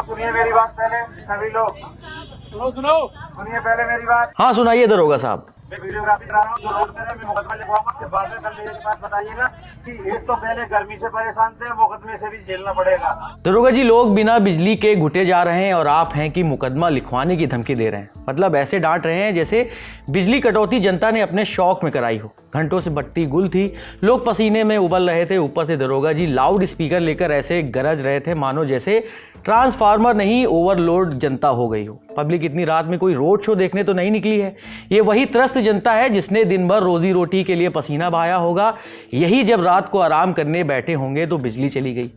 सुनिए मेरी बात पहले, सभी लोग सुनो सुनिए पहले मेरी बात। हाँ सुनाइए दरोगा साहब। मैं वीडियोग्राफी करा रहा हूँ, जो रोड पे मैं मुकदमा लिखवाऊंगा, फिर बाद में कल मेरे के पास बताइएगा कि एक तो पहले गर्मी से परेशान थे, मुकदमे से भी झेलना पड़ेगा। दरोगा जी, लोग बिना बिजली के घुटे जा रहे हैं और आप हैं कि मुकदमा लिखवाने की धमकी दे रहे हैं। मतलब ऐसे डांट रहे हैं जैसे बिजली कटौती जनता ने अपने शौक में कराई हो। घंटों से बत्ती गुल थी, लोग पसीने में उबल रहे थे, ऊपर से दरोगा जी लाउड स्पीकर लेकर ऐसे गरज रहे थे मानो जैसे ट्रांसफार्मर नहीं ओवरलोड जनता हो गई हो। पब्लिक इतनी रात में कोई रोड शो देखने तो नहीं निकली है। ये वही त्रस्त जनता है जिसने दिन भर रोजी रोटी के लिए पसीना बहाया होगा। यही जब रात को आराम करने बैठे होंगे तो बिजली चली गई।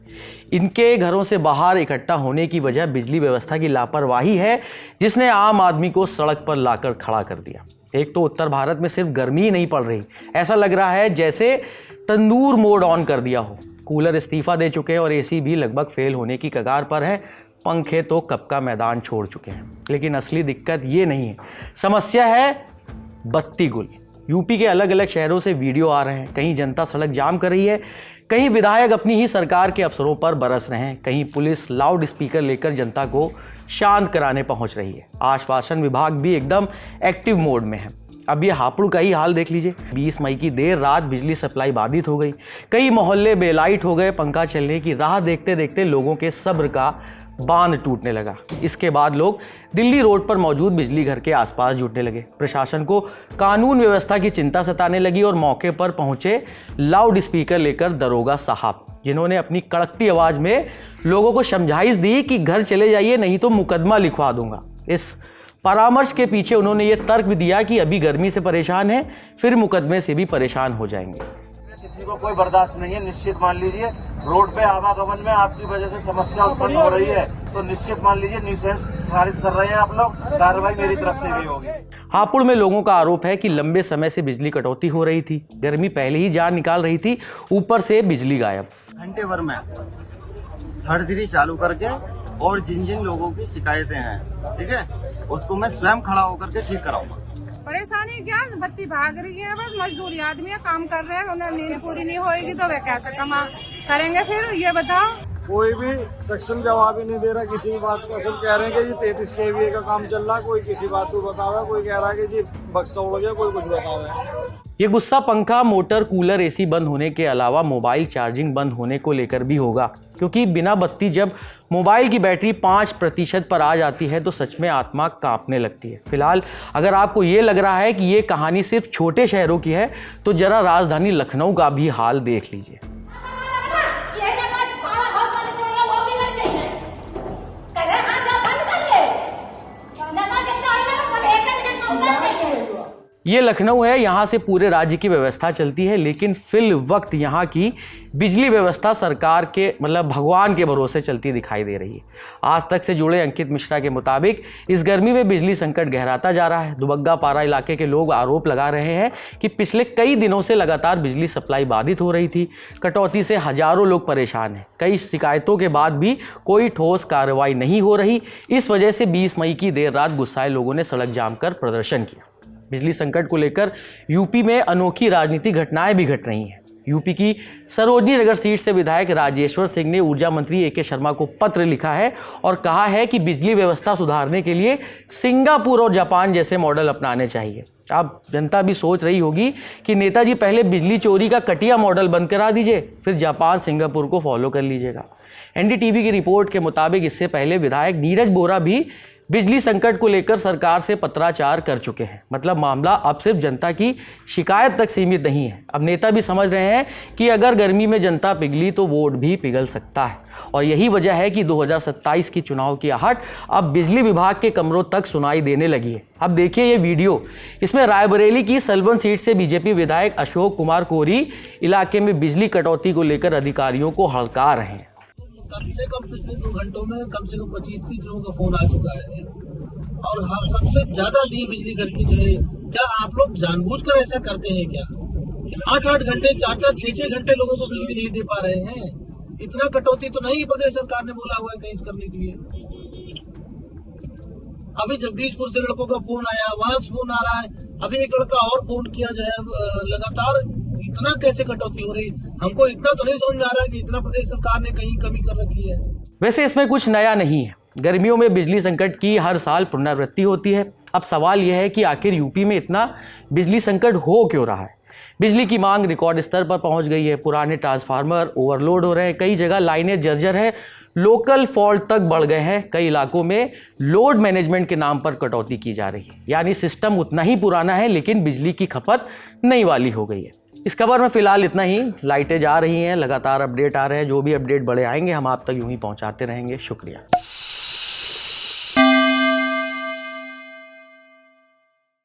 इनके घरों से बाहर इकट्ठा होने की वजह बिजली व्यवस्था की लापरवाही है, जिसने आम आदमी को सड़क पर लाकर खड़ा कर दिया। एक तो उत्तर भारत में सिर्फ गर्मी ही नहीं पड़ रही, ऐसा लग रहा है जैसे तंदूर मोड ऑन कर दिया हो। कूलर इस्तीफा दे चुके हैं और एसी भी लगभग फेल होने की कगार पर है। पंखे तो कब का मैदान छोड़ चुके हैं। लेकिन असली दिक्कत ये नहीं है, समस्या है बत्ती गुल। यूपी के अलग अलग शहरों से वीडियो आ रहे हैं। कहीं जनता सड़क जाम कर रही है, कहीं विधायक अपनी ही सरकार के अफसरों पर बरस रहे हैं, कहीं पुलिस लाउड स्पीकर लेकर जनता को शांत कराने पहुंच रही है। आश्वासन विभाग भी एकदम एक्टिव मोड में है। अब ये हापुड़ का ही हाल देख लीजिए। 20 मई की देर रात बिजली सप्लाई बाधित हो गई, कई मोहल्ले बेलाइट हो गए। पंखा चलने की राह देखते देखते लोगों के सब्र का बांध टूटने लगा। इसके बाद लोग दिल्ली रोड पर मौजूद बिजली घर के आसपास जुटने लगे। प्रशासन को कानून व्यवस्था की चिंता सताने लगी और मौके पर पहुंचे लाउड स्पीकर लेकर दरोगा साहब, जिन्होंने अपनी कड़कती आवाज में लोगों को समझाइश दी कि घर चले जाइए नहीं तो मुकदमा लिखवा दूंगा। इस परामर्श के पीछे उन्होंने ये तर्क भी दिया कि अभी गर्मी से परेशान है, फिर मुकदमे से भी परेशान हो जाएंगे। किसी को कोई बर्दाश्त नहीं है, निश्चित मान लीजिए। रोड पे आवागमन में आपकी वजह से समस्या उत्पन्न हो रही है, तो निश्चित मान लीजिए न्यूसेंस खारिज कर रहे हैं आप लोग, कार्रवाई मेरी तरफ से भी होगी। हापुड़ में लोगों का आरोप है कि लंबे समय से बिजली कटौती हो रही थी, गर्मी पहले ही जान निकाल रही थी, ऊपर से बिजली गायब। घंटे भर में थर्ड थ्री चालू करके, और जिन जिन लोगों की शिकायतें हैं, ठीक है, उसको मैं स्वयं खड़ा होकर के ठीक कराऊंगा। परेशानी क्या, बत्ती भाग रही है, बस मजदूरी आदमी है, काम कर रहे हैं, उन्हें नींद पूरी नहीं होएगी तो वे कैसे कमा करेंगे फिर, ये बताओ। कोई भी सेक्शन जवाब ही नहीं दे रहा किसी भी बात का। सब कह रहे हैं कि जी 33 kVA का काम चल रहा है, कोई किसी बात को बता रहा है, कोई कह रहा है कि जी बक्सा उड़ गया, कोई कुछ बता रहा है। ये गुस्सा पंखा, मोटर, कूलर, एसी बंद होने के अलावा मोबाइल चार्जिंग बंद होने को लेकर भी होगा, क्योंकि बिना बत्ती जब मोबाइल की बैटरी 5% पर आ जाती है तो सच में आत्मा कांपने लगती है। फिलहाल अगर आपको ये लग रहा है कि ये कहानी सिर्फ छोटे शहरों की है तो जरा राजधानी लखनऊ का भी हाल देख लीजिए। ये लखनऊ है, यहाँ से पूरे राज्य की व्यवस्था चलती है, लेकिन फिल वक्त यहाँ की बिजली व्यवस्था सरकार के मतलब भगवान के भरोसे चलती दिखाई दे रही है। आज तक से जुड़े अंकित मिश्रा के मुताबिक इस गर्मी में बिजली संकट गहराता जा रहा है। दुबग्गा पारा इलाके के लोग आरोप लगा रहे हैं कि पिछले कई दिनों से लगातार बिजली सप्लाई बाधित हो रही थी। कटौती से हजारों लोग परेशान हैं। कई शिकायतों के बाद भी कोई ठोस कार्रवाई नहीं हो रही। इस वजह से 20 मई की देर रात गुस्साए लोगों ने सड़क जाम कर प्रदर्शन किया। बिजली संकट को लेकर यूपी में अनोखी राजनीतिक घटनाएं भी घट रही हैं। यूपी की सरोजनी नगर सीट से विधायक राजेश्वर सिंह ने ऊर्जा मंत्री ए के शर्मा को पत्र लिखा है और कहा है कि बिजली व्यवस्था सुधारने के लिए सिंगापुर और जापान जैसे मॉडल अपनाने चाहिए। अब जनता भी सोच रही होगी कि नेताजी पहले बिजली चोरी का कटिया मॉडल बंद करा दीजिए, फिर जापान सिंगापुर को फॉलो कर लीजिएगा। एनडीटीवी की रिपोर्ट के मुताबिक इससे पहले विधायक नीरज बोरा भी बिजली संकट को लेकर सरकार से पत्राचार कर चुके हैं। मतलब मामला अब सिर्फ जनता की शिकायत तक सीमित नहीं है। अब नेता भी समझ रहे हैं कि अगर गर्मी में जनता पिघली तो वोट भी पिघल सकता है, और यही वजह है कि 2027 की चुनाव की आहट अब बिजली विभाग के कमरों तक सुनाई देने लगी है। अब देखिए ये वीडियो। इसमें रायबरेली की सलवन सीट से बीजेपी विधायक अशोक कुमार कोरी इलाके में बिजली कटौती को लेकर अधिकारियों को हड़का रहे हैं। कम से कम पिछले 2 घंटों में कम से कम 25-30 लोगों का फोन आ चुका है, और सबसे ज्यादा डी बिजली घर की जो है, क्या आप लोग जानबूझकर ऐसा करते हैं क्या? 8-8 घंटे 4-4 6-6 घंटे लोगों को बिजली नहीं दे पा रहे हैं। इतना कटौती तो नहीं प्रदेश सरकार ने बोला हुआ है कहीं करने के लिए। अभी जगदीशपुर से लड़कों का फोन आया, वहां से फोन आ रहा है, अभी एक लड़का और फोन किया जो है। लगातार इतना कैसे कटौती हो रही, हमको इतना तो नहीं समझ में आ रहा है कि इतना प्रदेश सरकार ने कहीं कमी कर रखी है। वैसे इसमें कुछ नया नहीं है। गर्मियों में बिजली संकट की हर साल पुनरावृत्ति होती है। अब सवाल यह है कि आखिर यूपी में इतना बिजली संकट हो क्यों रहा है। बिजली की मांग रिकॉर्ड स्तर पर पहुंच गई है। पुराने ट्रांसफार्मर ओवरलोड हो रहे हैं, कई जगह लाइनें जर्जर है, लोकल फॉल्ट तक बढ़ गए हैं। कई इलाकों में लोड मैनेजमेंट के नाम पर कटौती की जा रही है, यानी सिस्टम उतना ही पुराना है लेकिन बिजली की खपत नई वाली हो गई है। इस खबर में फिलहाल इतना ही। लाइटें जा रही हैं, लगातार अपडेट आ रहे हैं। जो भी अपडेट बड़े आएंगे हम आप तक यूं ही पहुंचाते रहेंगे। शुक्रिया।